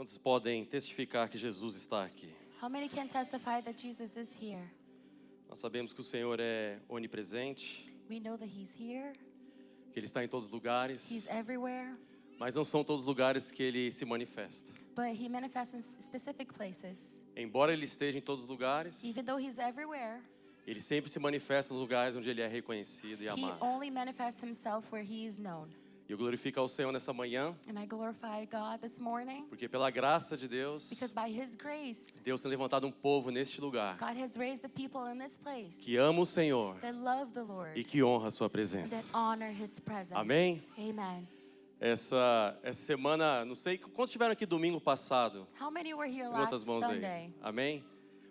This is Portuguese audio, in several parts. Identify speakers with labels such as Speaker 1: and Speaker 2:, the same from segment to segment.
Speaker 1: Quantos podem testificar que Jesus está aqui?
Speaker 2: How many can testify that Jesus is here?
Speaker 1: Nós sabemos que o Senhor é onipresente,
Speaker 2: We know that He's here.
Speaker 1: que Ele está em todos os lugares,
Speaker 2: He's everywhere.
Speaker 1: mas não são todos os lugares que Ele se manifesta.
Speaker 2: But He manifests in specific places.
Speaker 1: Embora Ele esteja em todos os lugares,
Speaker 2: Even though He's everywhere,
Speaker 1: Ele sempre se manifesta nos lugares onde Ele é reconhecido e
Speaker 2: He
Speaker 1: amado.
Speaker 2: only manifests Himself where He is known.
Speaker 1: E eu glorifico ao Senhor nessa manhã,
Speaker 2: And I glorify God this morning
Speaker 1: porque pela graça de Deus,
Speaker 2: because by His grace,
Speaker 1: Deus tem levantado um povo neste lugar
Speaker 2: God has raised the people in this place
Speaker 1: que ama o Senhor
Speaker 2: that love the Lord
Speaker 1: e que honra a sua
Speaker 2: and that
Speaker 1: presença.
Speaker 2: honor His presence.
Speaker 1: Amém?
Speaker 2: Amen.
Speaker 1: Essa semana, não sei quantos estiveram aqui domingo passado.
Speaker 2: How many were here
Speaker 1: Levanta
Speaker 2: last
Speaker 1: as mãos
Speaker 2: Sunday?
Speaker 1: aí. Amém?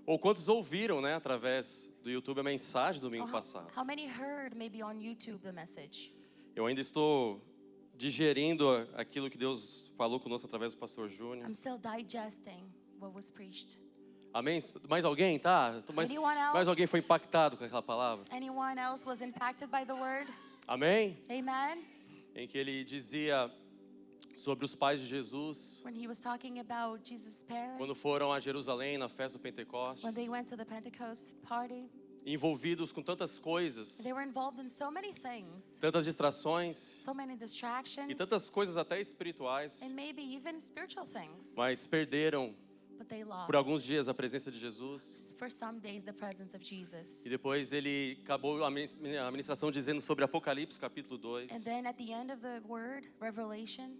Speaker 1: Ou quantos ouviram, né, através do YouTube a mensagem do domingo
Speaker 2: Or
Speaker 1: passado.
Speaker 2: how many heard maybe on YouTube the message?
Speaker 1: Eu ainda estou digerindo aquilo que Deus falou conosco através do pastor Júnior.
Speaker 2: I'm still digesting what was preached.
Speaker 1: Amém? Mais alguém, tá?
Speaker 2: Anyone else?
Speaker 1: Mais alguém foi impactado com aquela palavra?
Speaker 2: Anyone else was impacted by the word?
Speaker 1: Amém?
Speaker 2: Amen.
Speaker 1: Em que ele dizia sobre os pais de Jesus,
Speaker 2: When he was talking about Jesus' parents,
Speaker 1: quando foram a Jerusalém na festa do Pentecostes,
Speaker 2: when they went to the Pentecost party,
Speaker 1: envolvidos com tantas coisas,
Speaker 2: they were involved in so many things,
Speaker 1: tantas distrações
Speaker 2: so many distractions,
Speaker 1: e tantas coisas até espirituais,
Speaker 2: and maybe even spiritual things.
Speaker 1: mas perderam
Speaker 2: But they lost
Speaker 1: por alguns dias a presença de Jesus.
Speaker 2: for some days the presence of Jesus.
Speaker 1: E depois ele acabou a ministração dizendo sobre Apocalipse capítulo 2,
Speaker 2: And then at the end of the word, Revelation,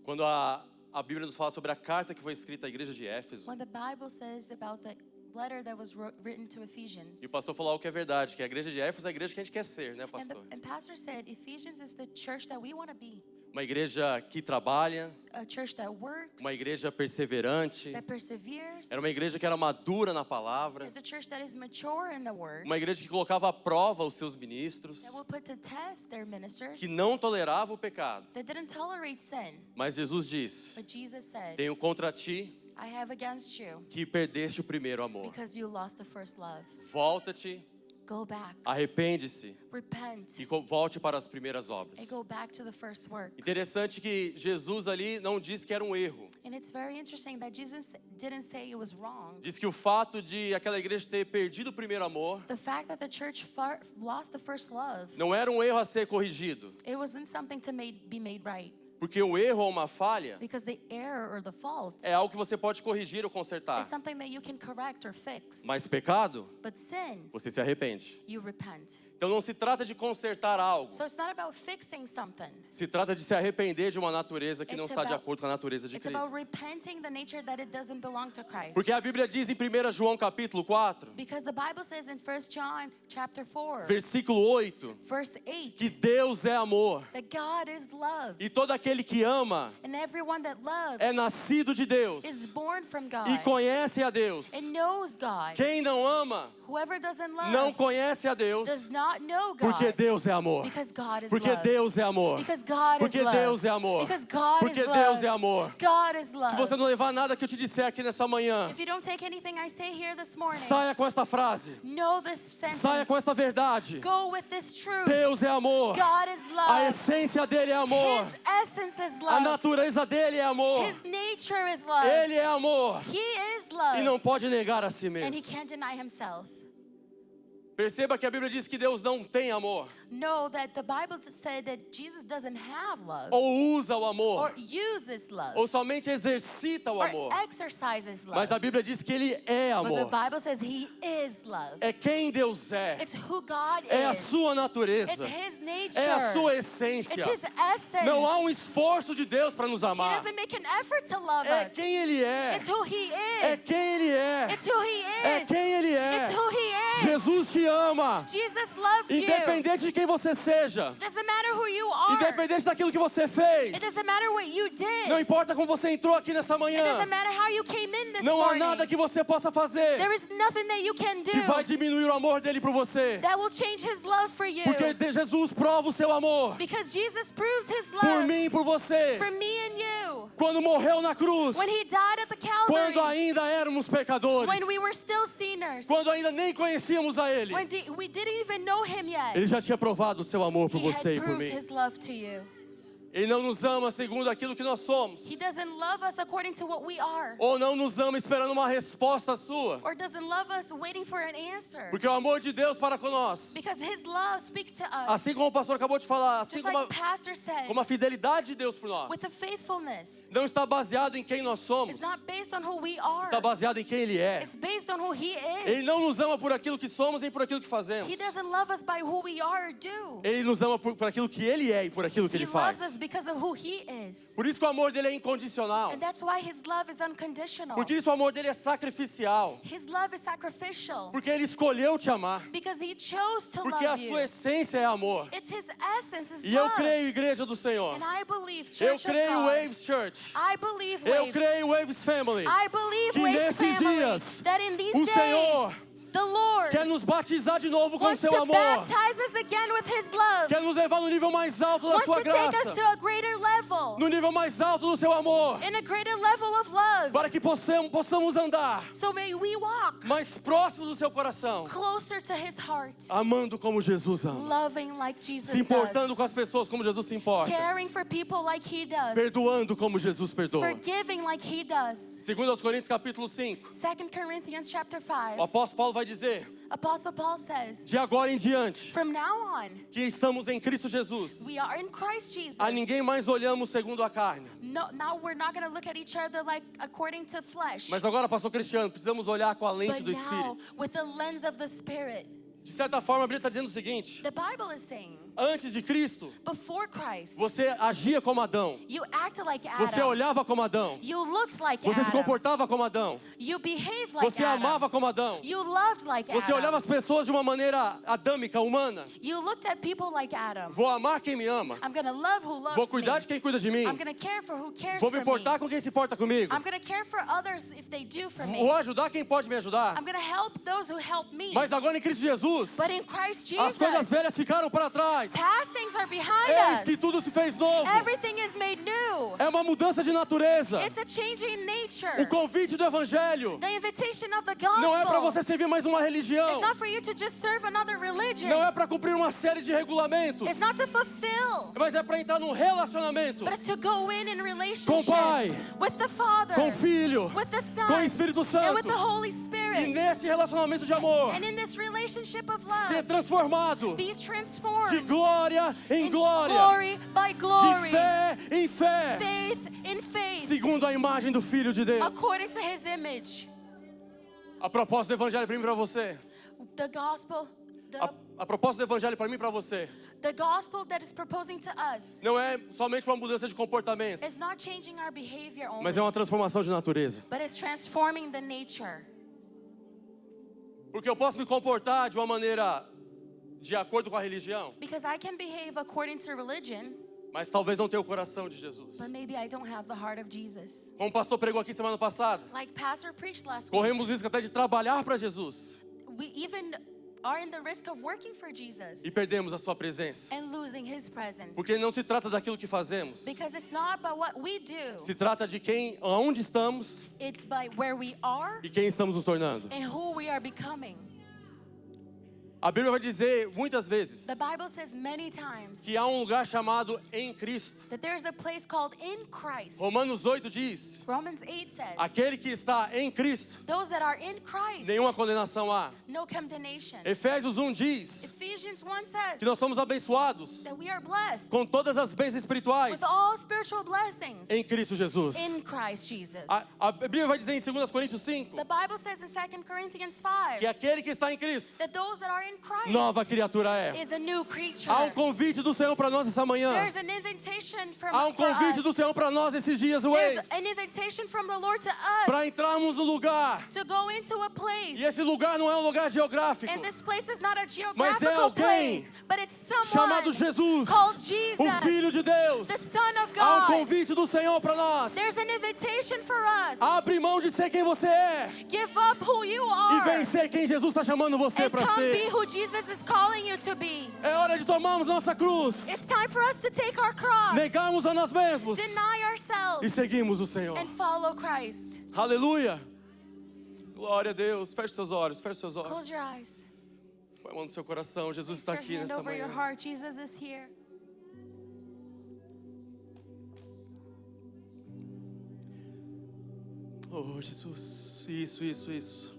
Speaker 1: quando a Bíblia nos fala sobre a carta que foi escrita à igreja de Éfeso.
Speaker 2: when the Bible says about the letter that was written to Ephesians.
Speaker 1: E o pastor falou algo que é verdade, que a igreja de Éfeso é a igreja que a gente quer ser, né, pastor?
Speaker 2: And pastor said Ephesians is the church that we want to be.
Speaker 1: Uma igreja que trabalha,
Speaker 2: A church that works,
Speaker 1: uma igreja perseverante.
Speaker 2: that perseveres.
Speaker 1: Era uma igreja que era madura na palavra,
Speaker 2: It's a church that is mature in the word,
Speaker 1: uma igreja que colocava à prova os seus ministros,
Speaker 2: that will put to test their ministers,
Speaker 1: que não tolerava o pecado.
Speaker 2: that didn't tolerate sin.
Speaker 1: Mas Jesus diz:
Speaker 2: But Jesus said,
Speaker 1: tenho contra ti
Speaker 2: I have against you
Speaker 1: que perdeste o primeiro amor.
Speaker 2: because you lost the first love.
Speaker 1: Volta-te,
Speaker 2: Go back,
Speaker 1: arrepende-se
Speaker 2: repent,
Speaker 1: e volte para as primeiras obras.
Speaker 2: and go back to the first work.
Speaker 1: Interessante que Jesus ali não disse que era um erro.
Speaker 2: And it's very interesting that Jesus didn't say it was wrong.
Speaker 1: Diz que o fato de aquela igreja ter perdido o primeiro amor
Speaker 2: The fact that the church lost the first love,
Speaker 1: não era um erro a ser corrigido.
Speaker 2: it wasn't something to be made right.
Speaker 1: Porque o erro ou uma falha
Speaker 2: Because the error or the fault
Speaker 1: é algo que você pode corrigir ou consertar.
Speaker 2: is something that you can correct or fix.
Speaker 1: Mas pecado,
Speaker 2: But sin,
Speaker 1: você se arrepende.
Speaker 2: you repent.
Speaker 1: Então não se trata de consertar algo.
Speaker 2: So it's not about fixing something.
Speaker 1: Se trata de se arrepender de uma natureza que não
Speaker 2: It's
Speaker 1: está de
Speaker 2: about-
Speaker 1: acordo com a natureza de
Speaker 2: It's about
Speaker 1: Cristo.
Speaker 2: repenting the nature that it doesn't belong to Christ.
Speaker 1: Porque a Bíblia diz em 1 João capítulo 4,
Speaker 2: Because the Bible says in 1 John chapter 4,
Speaker 1: versículo 8,
Speaker 2: verse 8,
Speaker 1: que Deus é amor.
Speaker 2: that God is love.
Speaker 1: E todo aquele que ama
Speaker 2: And everyone that loves
Speaker 1: é nascido de Deus
Speaker 2: is born from
Speaker 1: e
Speaker 2: God
Speaker 1: conhece a Deus.
Speaker 2: and knows God.
Speaker 1: Quem não ama
Speaker 2: Whoever doesn't love
Speaker 1: não conhece a Deus,
Speaker 2: does not know God.
Speaker 1: porque Deus é amor.
Speaker 2: Because God is
Speaker 1: Porque
Speaker 2: love.
Speaker 1: Deus é amor.
Speaker 2: Because God
Speaker 1: Porque
Speaker 2: is love.
Speaker 1: Deus é amor.
Speaker 2: Because God
Speaker 1: Porque
Speaker 2: is
Speaker 1: Deus
Speaker 2: love.
Speaker 1: é amor.
Speaker 2: God is
Speaker 1: Se
Speaker 2: love.
Speaker 1: você não levar nada que eu te disser aqui nessa manhã,
Speaker 2: If you don't take anything I say here this morning,
Speaker 1: saia com esta frase.
Speaker 2: know this sentence.
Speaker 1: Saia com esta verdade.
Speaker 2: Go with this truth.
Speaker 1: Deus é amor.
Speaker 2: God is
Speaker 1: A
Speaker 2: love.
Speaker 1: essência dele é amor.
Speaker 2: His essence is
Speaker 1: A
Speaker 2: love.
Speaker 1: natureza dele é amor.
Speaker 2: His nature is love.
Speaker 1: Ele é amor.
Speaker 2: He is love.
Speaker 1: E não pode negar a si
Speaker 2: And he
Speaker 1: mesmo.
Speaker 2: can't deny himself.
Speaker 1: Perceba que a Bíblia diz que Deus não tem amor.
Speaker 2: Know that the Bible said that Jesus doesn't have love
Speaker 1: Ou usa o amor.
Speaker 2: or uses love
Speaker 1: Ou somente exercita o
Speaker 2: or
Speaker 1: amor.
Speaker 2: exercises love.
Speaker 1: Mas a Bíblia diz que ele é
Speaker 2: But the
Speaker 1: amor.
Speaker 2: Bible says he is love.
Speaker 1: É quem Deus é.
Speaker 2: It's who God
Speaker 1: É a
Speaker 2: is.
Speaker 1: sua natureza.
Speaker 2: It's his nature.
Speaker 1: É a sua essência.
Speaker 2: It's his essence.
Speaker 1: Não há um esforço de Deus para nos
Speaker 2: He
Speaker 1: amar.
Speaker 2: doesn't make an effort to love
Speaker 1: É
Speaker 2: us.
Speaker 1: quem ele é.
Speaker 2: It's who he
Speaker 1: É
Speaker 2: is.
Speaker 1: quem ele é.
Speaker 2: It's who he
Speaker 1: É
Speaker 2: is.
Speaker 1: quem ele é.
Speaker 2: It's who he is.
Speaker 1: Jesus te ama.
Speaker 2: Jesus loves you.
Speaker 1: Independente de quem você seja.
Speaker 2: Doesn't matter who you are.
Speaker 1: Independente daquilo que você fez.
Speaker 2: It doesn't matter what you did.
Speaker 1: Não importa como você entrou aqui nessa
Speaker 2: It
Speaker 1: manhã.
Speaker 2: doesn't matter how you came in this
Speaker 1: Não há
Speaker 2: morning.
Speaker 1: nada que você possa fazer
Speaker 2: There is nothing that you can do
Speaker 1: que vai diminuir o amor dele por você.
Speaker 2: that will change his love for you.
Speaker 1: Porque Jesus prova o seu amor
Speaker 2: Because Jesus proves his
Speaker 1: por
Speaker 2: love
Speaker 1: mim e por você.
Speaker 2: for me and you.
Speaker 1: Quando morreu na cruz.
Speaker 2: When he died at the
Speaker 1: Quando
Speaker 2: Calvary.
Speaker 1: ainda éramos pecadores.
Speaker 2: When we were still sinners.
Speaker 1: Quando ainda nem conhecíamos a ele.
Speaker 2: When we didn't even know him yet.
Speaker 1: Ele já tinha provado o seu amor por
Speaker 2: He
Speaker 1: você
Speaker 2: had
Speaker 1: e por
Speaker 2: proved
Speaker 1: mim.
Speaker 2: his love to you.
Speaker 1: Ele não nos ama segundo aquilo que nós somos.
Speaker 2: He doesn't love us according to what we are.
Speaker 1: Ou não nos ama esperando uma resposta sua.
Speaker 2: Or doesn't love us waiting for an answer.
Speaker 1: Porque o amor de Deus para conosco,
Speaker 2: Because His love speaks to us.
Speaker 1: assim como o pastor acabou de falar, assim
Speaker 2: Just
Speaker 1: como
Speaker 2: like Pastor said,
Speaker 1: a fidelidade de Deus por nós,
Speaker 2: with the faithfulness.
Speaker 1: não está baseado em quem nós somos,
Speaker 2: It's not based on who we are.
Speaker 1: está baseado em quem Ele é.
Speaker 2: It's based on who He
Speaker 1: Ele
Speaker 2: is.
Speaker 1: não nos ama por aquilo que somos nem por aquilo que fazemos.
Speaker 2: He doesn't love us by who we are or do.
Speaker 1: Ele nos ama por aquilo que Ele é e por aquilo que
Speaker 2: He
Speaker 1: Ele
Speaker 2: loves
Speaker 1: faz.
Speaker 2: us because of who He is.
Speaker 1: Por isso que o amor dele é incondicional.
Speaker 2: And that's why His love is unconditional.
Speaker 1: Porque isso o amor dele é sacrificial.
Speaker 2: His love is sacrificial.
Speaker 1: Porque Ele escolheu te amar.
Speaker 2: Because He chose to
Speaker 1: Porque a
Speaker 2: love you.
Speaker 1: sua essência é amor.
Speaker 2: It's His essence, His
Speaker 1: E eu
Speaker 2: love.
Speaker 1: creio, Igreja do Senhor.
Speaker 2: And I believe,
Speaker 1: Eu
Speaker 2: Church of
Speaker 1: creio,
Speaker 2: God.
Speaker 1: Waves Church.
Speaker 2: I believe,
Speaker 1: Eu
Speaker 2: Waves.
Speaker 1: creio, Waves Family.
Speaker 2: I believe,
Speaker 1: que
Speaker 2: Waves
Speaker 1: nesses
Speaker 2: family,
Speaker 1: dias,
Speaker 2: that in these
Speaker 1: o
Speaker 2: days,
Speaker 1: Senhor
Speaker 2: the Lord
Speaker 1: Quer nos batizar de novo com o
Speaker 2: wants
Speaker 1: seu
Speaker 2: to
Speaker 1: amor.
Speaker 2: baptize us again with His love.
Speaker 1: Quer nos levar no nível mais alto da
Speaker 2: Wants
Speaker 1: sua
Speaker 2: to take us
Speaker 1: graça.
Speaker 2: to a greater level,
Speaker 1: No nível mais alto do seu amor.
Speaker 2: in a greater level of love.
Speaker 1: Para que possamos andar
Speaker 2: So may we walk
Speaker 1: mais próximos do seu coração.
Speaker 2: closer to His heart,
Speaker 1: Amando como Jesus ama.
Speaker 2: loving like Jesus
Speaker 1: Se importando
Speaker 2: does,
Speaker 1: com as pessoas como Jesus se importa.
Speaker 2: caring for people like He does,
Speaker 1: Perdoando como Jesus perdoa.
Speaker 2: forgiving like He does.
Speaker 1: Segundo aos Coríntios capítulo 5.
Speaker 2: 2 Corinthians chapter
Speaker 1: O
Speaker 2: 5,
Speaker 1: apóstolo Paulo vai dizer:
Speaker 2: Apostle Paul says,
Speaker 1: de agora em diante,
Speaker 2: from now on,
Speaker 1: que estamos em Cristo Jesus,
Speaker 2: we are in Christ Jesus.
Speaker 1: a ninguém mais olhamos segundo a carne.
Speaker 2: No, now we're not going to look at each other like according to flesh,
Speaker 1: Mas agora, pastor Cristiano, precisamos olhar com a lente
Speaker 2: but
Speaker 1: do
Speaker 2: now
Speaker 1: Espírito.
Speaker 2: with the lens of the Spirit.
Speaker 1: De certa forma, a Bíblia está dizendo o seguinte:
Speaker 2: The Bible is saying,
Speaker 1: antes de Cristo,
Speaker 2: before Christ,
Speaker 1: você agia como Adão.
Speaker 2: you acted like
Speaker 1: Você
Speaker 2: Adam.
Speaker 1: olhava como Adão.
Speaker 2: You looked like
Speaker 1: Você se
Speaker 2: Adam.
Speaker 1: comportava como Adão.
Speaker 2: You behaved like
Speaker 1: Você
Speaker 2: Adam.
Speaker 1: amava como Adão.
Speaker 2: You loved like
Speaker 1: Você olhava
Speaker 2: Adam.
Speaker 1: as pessoas de uma maneira adâmica, humana.
Speaker 2: You looked at people like Adam.
Speaker 1: Vou amar quem me ama.
Speaker 2: I'm going to love who loves
Speaker 1: Vou cuidar
Speaker 2: me.
Speaker 1: de quem cuida de mim.
Speaker 2: I'm going to care for who cares
Speaker 1: Vou
Speaker 2: for
Speaker 1: me
Speaker 2: me.
Speaker 1: importar com quem se importa comigo.
Speaker 2: I'm going to care for others if they do for me.
Speaker 1: Vou ajudar quem pode me ajudar.
Speaker 2: I'm going to help those who help me.
Speaker 1: Mas agora em Cristo Jesus,
Speaker 2: But in Christ
Speaker 1: as coisas
Speaker 2: Jesus,
Speaker 1: velhas ficaram para trás.
Speaker 2: past things are behind
Speaker 1: Eis que
Speaker 2: us.
Speaker 1: tudo se fez novo.
Speaker 2: Everything is made new.
Speaker 1: É uma mudança de natureza.
Speaker 2: It's a change in
Speaker 1: O
Speaker 2: nature.
Speaker 1: convite do Evangelho
Speaker 2: The invitation of the
Speaker 1: não é para
Speaker 2: gospel.
Speaker 1: você servir mais uma religião.
Speaker 2: It's not for you to just serve another religion.
Speaker 1: Não é para cumprir uma série de regulamentos.
Speaker 2: It's not to fulfill,
Speaker 1: Mas é para entrar num relacionamento
Speaker 2: but it's to go in
Speaker 1: com o
Speaker 2: relationship
Speaker 1: Pai,
Speaker 2: with the Father,
Speaker 1: com o Filho,
Speaker 2: with the Son,
Speaker 1: com o Espírito
Speaker 2: and with
Speaker 1: Santo.
Speaker 2: the Holy
Speaker 1: E
Speaker 2: Spirit.
Speaker 1: nesse relacionamento de amor,
Speaker 2: And in this relationship of
Speaker 1: ser
Speaker 2: love,
Speaker 1: transformado
Speaker 2: be
Speaker 1: de
Speaker 2: transformed
Speaker 1: glória em
Speaker 2: in
Speaker 1: glória,
Speaker 2: glory by
Speaker 1: de
Speaker 2: glory,
Speaker 1: fé em fé,
Speaker 2: faith in faith,
Speaker 1: segundo a imagem do Filho de Deus.
Speaker 2: according to His image.
Speaker 1: A proposta do Evangelho para mim e para você.
Speaker 2: The gospel,
Speaker 1: A proposta do Evangelho para mim e para você
Speaker 2: the gospel that is proposing to us
Speaker 1: não é somente uma mudança de comportamento,
Speaker 2: is not changing our behavior only,
Speaker 1: mas é uma transformação de natureza.
Speaker 2: but it's transforming the nature.
Speaker 1: Porque eu posso me comportar de uma maneira de acordo com a religião,
Speaker 2: Because I can behave according to religion,
Speaker 1: mas talvez não tenha o coração de Jesus.
Speaker 2: but maybe I don't have the heart of Jesus.
Speaker 1: Como o pastor pregou aqui semana passada,
Speaker 2: Like Pastor preached last week,
Speaker 1: corremos risco até de trabalhar para Jesus
Speaker 2: we even are in the risk of working for Jesus
Speaker 1: e perdemos a sua presença.
Speaker 2: and losing His presence.
Speaker 1: Porque não se trata daquilo que fazemos,
Speaker 2: Because it's not about what we do,
Speaker 1: se trata de quem, aonde estamos
Speaker 2: it's by where we are
Speaker 1: e quem estamos nos tornando.
Speaker 2: and who we are becoming.
Speaker 1: A Bíblia vai dizer muitas vezes
Speaker 2: The Bible says many times
Speaker 1: que há um lugar chamado em Cristo.
Speaker 2: that there's a place called in Christ.
Speaker 1: Romanos 8 diz:
Speaker 2: Romans 8 says,
Speaker 1: aquele que está em Cristo,
Speaker 2: those that are in Christ,
Speaker 1: nenhuma condenação há.
Speaker 2: no condemnation.
Speaker 1: Efésios 1 diz
Speaker 2: Ephesians 1 says
Speaker 1: que nós somos abençoados
Speaker 2: that we are blessed
Speaker 1: com todas as bênçãos espirituais
Speaker 2: with all spiritual blessings
Speaker 1: em Cristo Jesus.
Speaker 2: in Christ Jesus.
Speaker 1: A Bíblia vai dizer em 2 Coríntios 5
Speaker 2: The Bible says in 2 Corinthians
Speaker 1: que
Speaker 2: 5
Speaker 1: aquele que está em Cristo,
Speaker 2: that those that are in Christ
Speaker 1: nova criatura é.
Speaker 2: is a new creature.
Speaker 1: Há um convite do Senhor para nós essa manhã.
Speaker 2: There's an invitation from
Speaker 1: Há um
Speaker 2: for
Speaker 1: convite
Speaker 2: us.
Speaker 1: do Senhor para nós esses dias,
Speaker 2: There's
Speaker 1: Waves,
Speaker 2: an invitation from the Lord to
Speaker 1: para
Speaker 2: us
Speaker 1: entrarmos no lugar.
Speaker 2: to go into a place.
Speaker 1: E esse lugar não é um lugar geográfico,
Speaker 2: And this place is not a
Speaker 1: mas é
Speaker 2: geographical
Speaker 1: alguém
Speaker 2: place, but it's someone
Speaker 1: chamado Jesus,
Speaker 2: called Jesus,
Speaker 1: o Filho de Deus.
Speaker 2: the Son of
Speaker 1: Há um
Speaker 2: God.
Speaker 1: convite do Senhor para nós.
Speaker 2: There's an invitation for us.
Speaker 1: Abre mão de ser quem você é
Speaker 2: Give up who you
Speaker 1: e
Speaker 2: are
Speaker 1: vem ser quem Jesus está chamando você
Speaker 2: and
Speaker 1: para
Speaker 2: come be
Speaker 1: ser.
Speaker 2: who Jesus is calling you to be.
Speaker 1: É hora de tomarmos nossa cruz,
Speaker 2: It's time for us to take our cross,
Speaker 1: negarmos a nós mesmos
Speaker 2: deny
Speaker 1: e
Speaker 2: ourselves,
Speaker 1: seguimos o Senhor.
Speaker 2: and follow Christ.
Speaker 1: Aleluia. Glória a Deus. Feche seus olhos, feche seus
Speaker 2: Close
Speaker 1: olhos.
Speaker 2: your eyes.
Speaker 1: Põe a mão no seu coração. Jesus
Speaker 2: Place
Speaker 1: está
Speaker 2: your
Speaker 1: aqui
Speaker 2: hand
Speaker 1: nessa
Speaker 2: over your
Speaker 1: manhã.
Speaker 2: heart. Jesus is here.
Speaker 1: Oh, Jesus, isso.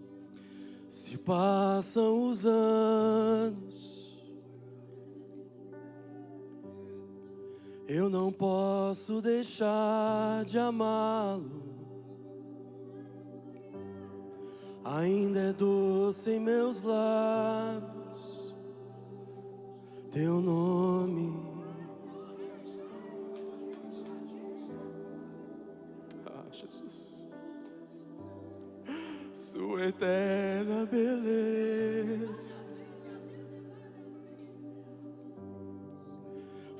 Speaker 1: Se passam os anos, eu não posso deixar de amá-lo. Ainda é doce em meus lábios teu nome. Ah, Jesus, sua eterna beleza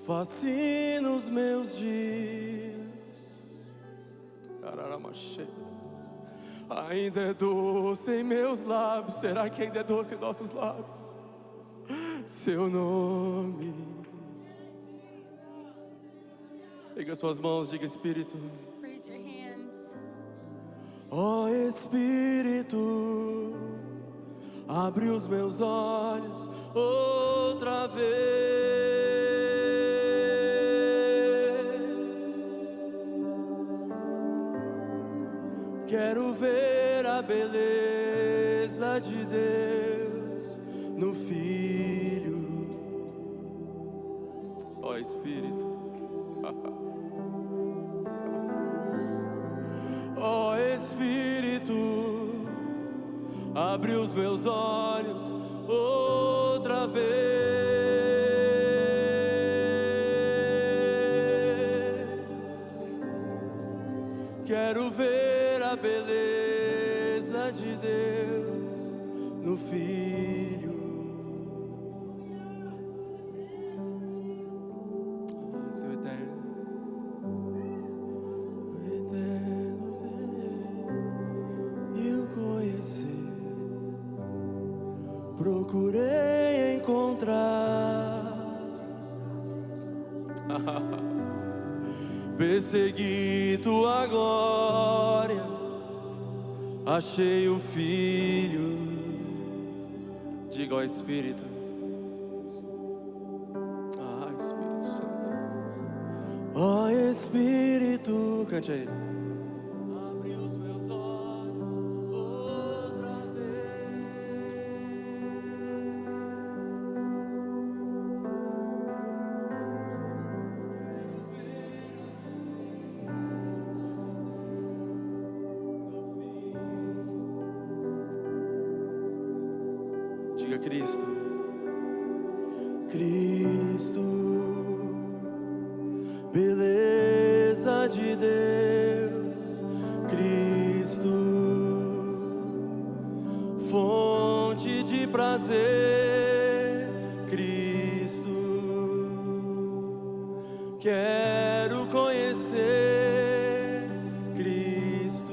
Speaker 1: fascina os meus dias. Ainda é doce em meus lábios. Será que ainda é doce em nossos lábios? Seu nome. Pega suas mãos, diga Espírito.
Speaker 2: Raise your hands.
Speaker 1: Ó Espírito, abre os meus olhos outra vez. Quero ver a beleza de Deus no Filho. Ó Espírito. Ó Espírito, abre os meus olhos outra vez. Quero ver a beleza de Deus no Filho. Seu eterno, eu conheci, procurei encontrar, persegui tua glória, achei o Filho. Diga ao Espírito. Ah, Espírito Santo. Ó Espírito, cante a Ele. Abre os meus olhos outra vez. Diga Cristo. Cristo, beleza de Deus. Cristo, fonte de prazer. Cristo, quero conhecer. Cristo.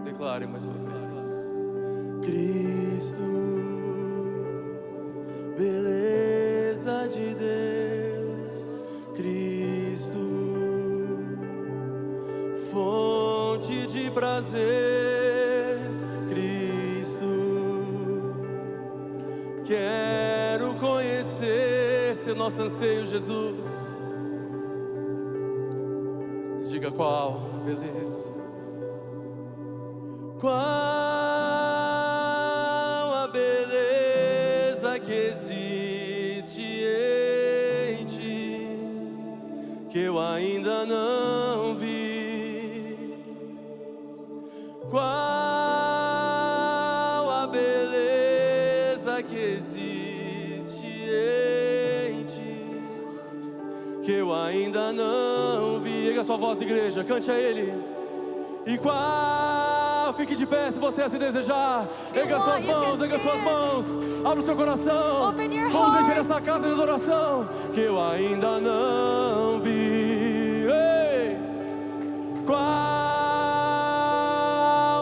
Speaker 1: Declare mais uma vez. Cristo, beleza de Deus. Cristo, fonte de prazer. Cristo, quero conhecer. Esse é o nosso anseio, Jesus. Diga qual a beleza. Qual a beleza que existe em ti, que eu ainda não vi. Qual a beleza que existe em ti, que eu ainda não vi. Erga sua voz, igreja, cante a Ele. E qual, fique de pé se você assim desejar. Erga suas mãos, erga suas mãos. Abra o seu coração. Vamos encher essa casa de adoração que eu ainda não vi. Ei! Qual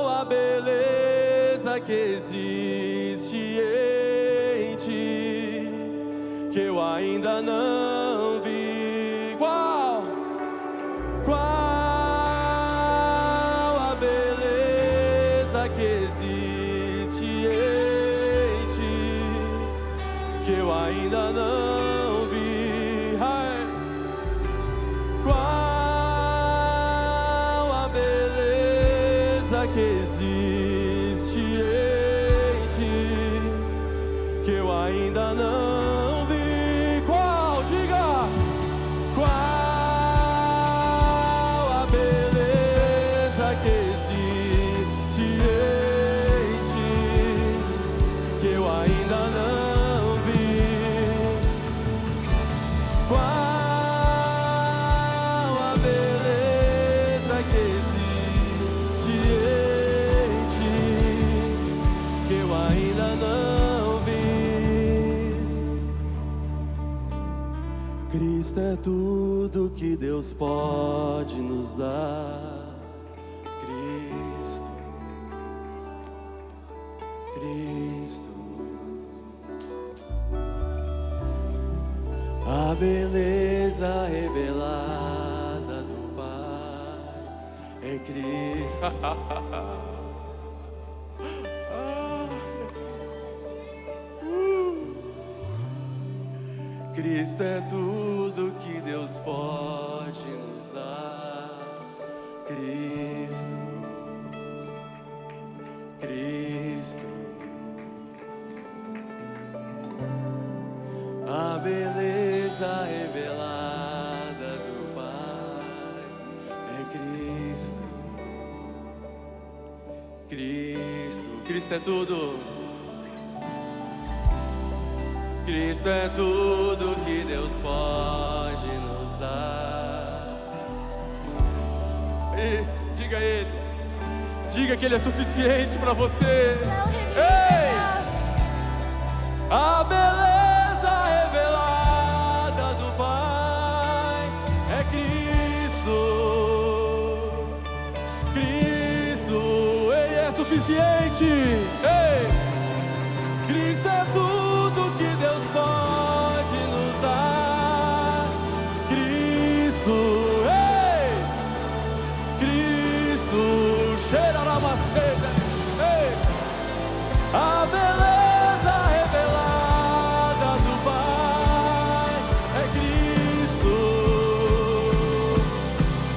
Speaker 1: a beleza que existe em ti, que eu ainda não vi. Qual que existe em ti, que eu ainda não vi. Qual que Deus pode nos dar. Cristo, Cristo, a beleza revelada do Pai é Cristo. Cristo é tudo que Deus pode nos dar. Cristo, Cristo, a beleza revelada do Pai é Cristo, Cristo, Cristo é tudo. Cristo é tudo que Deus pode nos dar. Isso, diga a Ele. Diga que Ele é suficiente para você. Ei! A beleza revelada do Pai é Cristo. Cristo, Ele é suficiente. Ei! Cristo é tudo que Deus pode nos dar. Cristo, ei! Cristo, cheira na maceta. Ei! A beleza revelada do Pai é Cristo.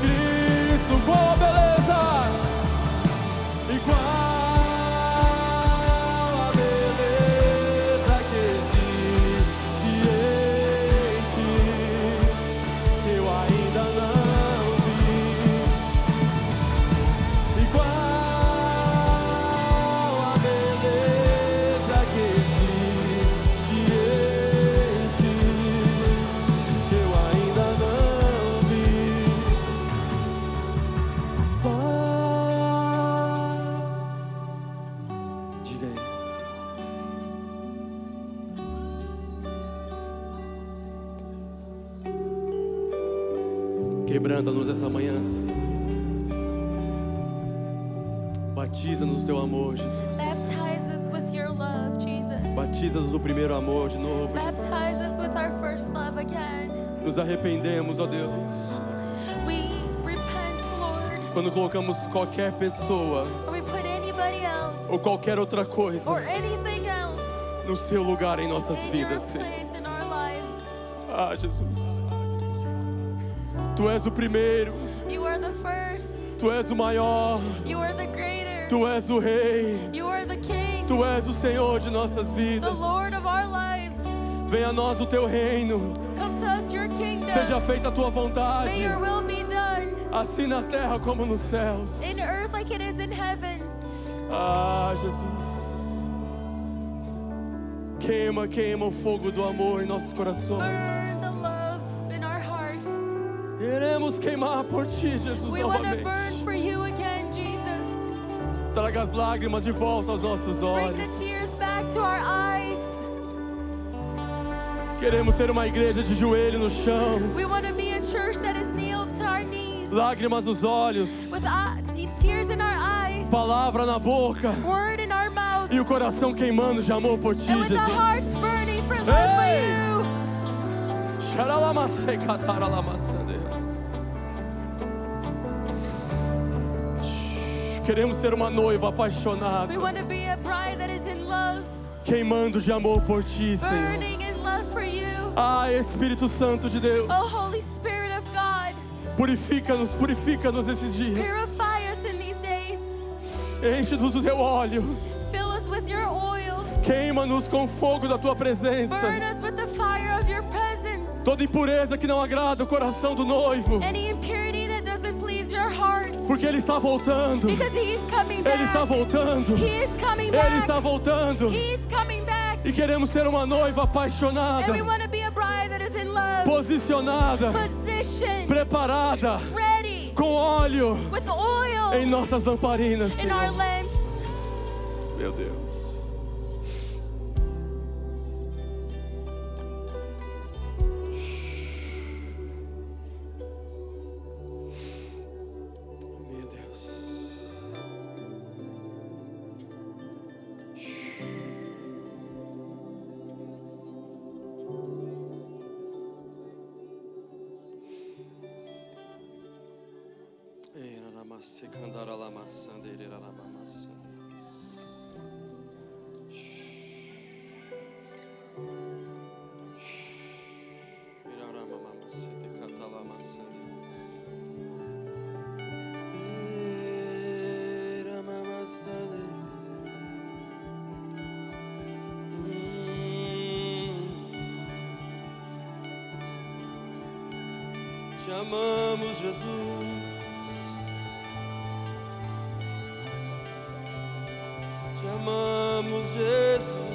Speaker 1: Cristo, qual a beleza? E qual quebranta-nos essa manhã, Senhor. Batiza-nos no teu amor, Jesus.
Speaker 2: Baptize us with your love, Jesus.
Speaker 1: Batiza-nos no primeiro amor de novo, Jesus.
Speaker 2: Baptize us with our first love again.
Speaker 1: Nos arrependemos, ó Deus,
Speaker 2: We repent, Lord,
Speaker 1: quando colocamos qualquer pessoa
Speaker 2: when we put anybody else
Speaker 1: ou qualquer outra coisa
Speaker 2: or anything else
Speaker 1: no seu lugar em nossas
Speaker 2: in your
Speaker 1: vidas, Senhor.
Speaker 2: place in our lives.
Speaker 1: Ah, Jesus, Tu és o primeiro,
Speaker 2: You are the first.
Speaker 1: Tu és o maior,
Speaker 2: You are the greater.
Speaker 1: Tu és o Rei,
Speaker 2: You are the King,
Speaker 1: Tu és o Senhor de nossas
Speaker 2: the
Speaker 1: vidas.
Speaker 2: Lord of our lives.
Speaker 1: Venha a nós o Teu reino,
Speaker 2: Come to us your kingdom.
Speaker 1: seja feita a Tua
Speaker 2: May
Speaker 1: vontade,
Speaker 2: your will be done
Speaker 1: assim na terra como nos céus.
Speaker 2: in earth like it is in heavens.
Speaker 1: Ah, Jesus, queima, queima o fogo do amor em nossos corações.
Speaker 2: Burn the love in our hearts.
Speaker 1: Queremos queimar por Ti, Jesus,
Speaker 2: We want to
Speaker 1: novamente.
Speaker 2: burn for you again, Jesus.
Speaker 1: Traga as lágrimas de volta aos nossos
Speaker 2: Bring the
Speaker 1: olhos.
Speaker 2: tears back to our eyes.
Speaker 1: Queremos ser uma igreja de joelho nos chãos,
Speaker 2: We want to be a church that is kneeled to our knees
Speaker 1: lágrimas nos olhos,
Speaker 2: with tears in our eyes,
Speaker 1: palavra na boca
Speaker 2: word in our mouths,
Speaker 1: e o coração queimando de amor por Ti,
Speaker 2: and with the hearts
Speaker 1: Jesus.
Speaker 2: burning for love for
Speaker 1: Hey!
Speaker 2: you.
Speaker 1: Queremos ser uma noiva apaixonada,
Speaker 2: We want to be a bride that is in love,
Speaker 1: queimando de amor por Ti, Senhor.
Speaker 2: burning in love for you.
Speaker 1: Ah, Espírito Santo de Deus,
Speaker 2: Oh, Holy Spirit of God,
Speaker 1: purifica-nos, purifica-nos esses dias.
Speaker 2: purify us in these days.
Speaker 1: Enche-nos do Teu óleo,
Speaker 2: Fill us with your oil.
Speaker 1: queima-nos com o fogo da Tua presença.
Speaker 2: Burn us with the fire of your presence.
Speaker 1: Toda impureza que não agrada o coração do noivo,
Speaker 2: Any impurity that doesn't please your heart.
Speaker 1: porque Ele está voltando,
Speaker 2: Because He is coming
Speaker 1: Ele está
Speaker 2: back.
Speaker 1: voltando,
Speaker 2: He is coming
Speaker 1: Ele
Speaker 2: back.
Speaker 1: está voltando.
Speaker 2: He is coming back.
Speaker 1: E queremos ser uma noiva apaixonada,
Speaker 2: And we want to be a bride that is in love,
Speaker 1: posicionada,
Speaker 2: positioned,
Speaker 1: preparada,
Speaker 2: ready,
Speaker 1: com óleo
Speaker 2: with oil
Speaker 1: em nossas lamparinas,
Speaker 2: in our
Speaker 1: Senhor.
Speaker 2: lamps.
Speaker 1: Meu Deus. Te amamos, Jesus. Te amamos, Jesus.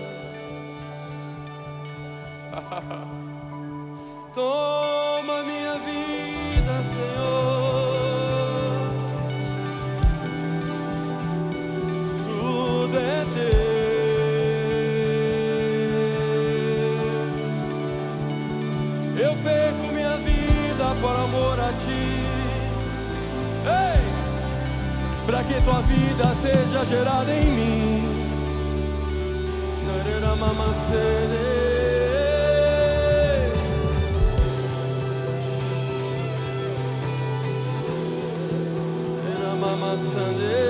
Speaker 1: Toma minha vida, Senhor. Tudo é teu. Eu perco minha vida por amor a ti. Ei! Para que tua vida seja gerada em mim. Narera mamacere. Era mamassande.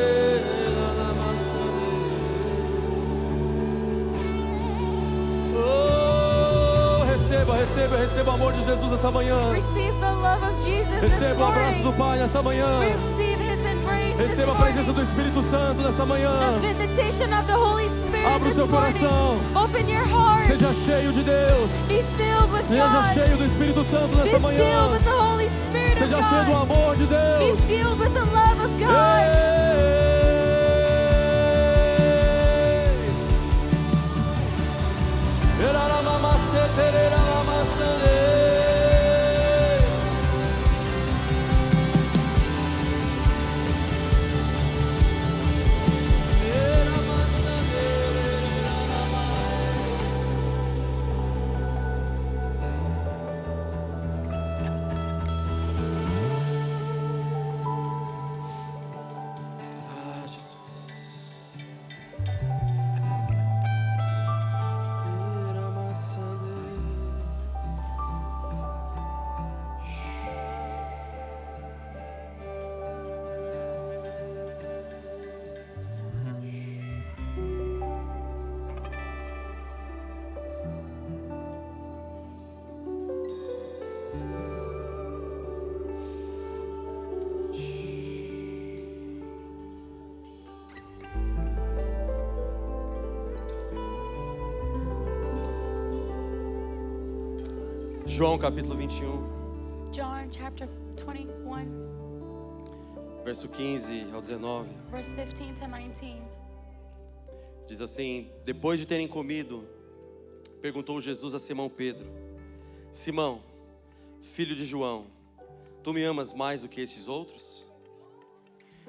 Speaker 1: Receba o amor de Jesus essa manhã.
Speaker 2: Receive the love of Jesus this
Speaker 1: Receba o abraço
Speaker 2: morning.
Speaker 1: do Pai nessa manhã.
Speaker 2: Receive His embrace this
Speaker 1: Receba a presença
Speaker 2: morning.
Speaker 1: do Espírito Santo nessa manhã.
Speaker 2: The visitation of the Holy Spirit
Speaker 1: Abra o
Speaker 2: this
Speaker 1: seu
Speaker 2: morning.
Speaker 1: coração.
Speaker 2: Open your heart.
Speaker 1: Seja cheio de Deus.
Speaker 2: Be filled with
Speaker 1: Seja
Speaker 2: God.
Speaker 1: cheio do Espírito Santo
Speaker 2: Be
Speaker 1: nessa
Speaker 2: filled
Speaker 1: manhã.
Speaker 2: with the Holy Spirit of
Speaker 1: Seja cheio do
Speaker 2: God.
Speaker 1: amor de
Speaker 2: Be
Speaker 1: Deus.
Speaker 2: filled with the love of God.
Speaker 1: João capítulo 21,
Speaker 2: John chapter 21,
Speaker 1: verso 15 ao 19.
Speaker 2: verse 15 to 19.
Speaker 1: Diz assim: depois de terem comido, perguntou Jesus a Simão Pedro: Simão, filho de João, tu me amas mais do que estes outros?